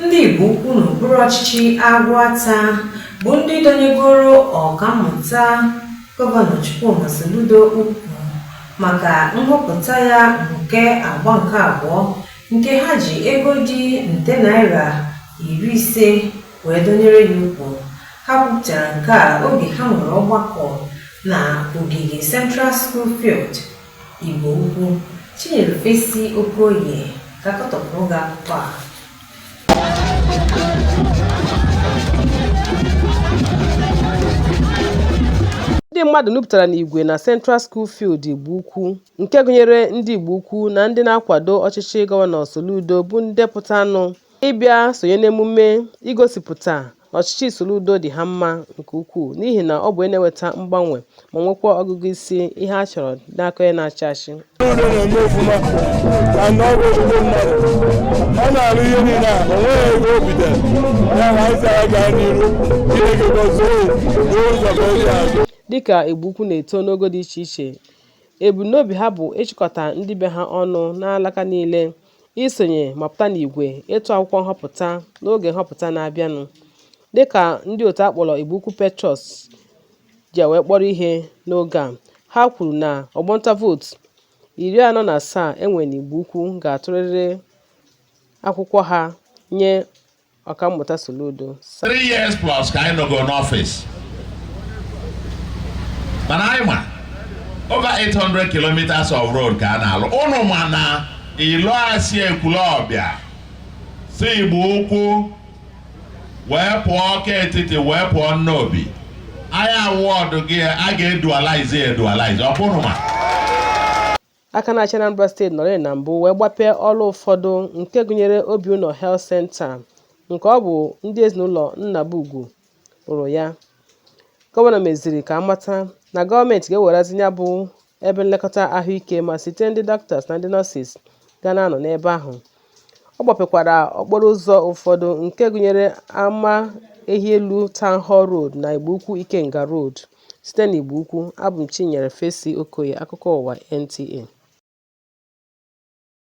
Ndị Igboukwu n'okpuru ọchịchị Aguata bụ ndị dọnyegoro ọkammụta Gọvanọ Chukwuma Soludo ukwu maka nhọpụta ya nke agba nke abụọ nke ha ji ego dị nde naira 50 wee dọnyere ya ukwu. Ha kwupụtara nke a oge ha nwere ọgbakọ na ogige Central School Field, Igboukwu. Chinyere-fessy okoye ka akọtọpụrụ gị akụkọ a. Ndị mmadụ nupụtara n'igwe na Central School Field Igboukwu, nke gụnyere ndị Igboukwu na ndị na-akwado ọchịchị Gọvanọ Soludo bụ ndepụtanụ ịbịa sonye n'emume igosipụta na ọchịchị Soludo dị ha mma nke ukwuu n'ihi na ọ bụ onye na-eweta mgbanwe ma nwekwa ọgụgụ isi ihe a chọrọ n'aka onye na-achị achị. Ọ na-arụ ihe niile a onweghị ego o bidoro ya na isi aga n'iru Chineke gọzie n'ụzọ gọzie azụ. Dịka Igboukwu na-eto n'ogo dị iche iche, ebumnobi ha bụ ịchịkọta ndị be ha ọnụ n'alaka niile isonye ma pụta n'igwe ịtụ akwụkwọ nhọpụta n'oge nhọpụta na-abịanụ. Dịka ndị otu akpọrọ Igboukwu Patriots ji wee kpọrọ ihe n'oge a, ha kwuru na ọgbọnta vootu 47 enwere n'Igboukwu ga-atụrịrị akwụkwọ ha nye ọkammụta Soludo. 3 years plus ka anyị nọgo n'ọfịs. Mana anyị ma over 800 kilometers of road ka a na-alụ. Ụnụ ma na Iloasi Ekwulọbịa si Igboukwu wee pụọ ọka etiti wee pụọ Nnobi. Anyị awọdụ gị a ga-edualize ọ bụrụ ma. Aka na-achị Anambra steeti nọrọ na mbụ wee gbapee ọrụ ụfọdụ nke gụnyere Obiụnọ Health Center nke ọ bụ ndị ezinụlọ Nnabugwu rụrụ ya. Gọvanọ meziri ka amata na gọọmenti ga-ewerazi ya bụ ebe nlekọta ahụike ma site ndị doctors na ndị nurses ga na-anọ n'ebe ahụ. Ọ gbapekwara okporo ụzọ ụfọdụ nke gụnyere ama Ehielu Town Hall Road na Igboukwu Ikenga Road. Site n'Igboukwu, abụ m Chinyere-fessy Okoye, akụkọ ụwa NTA.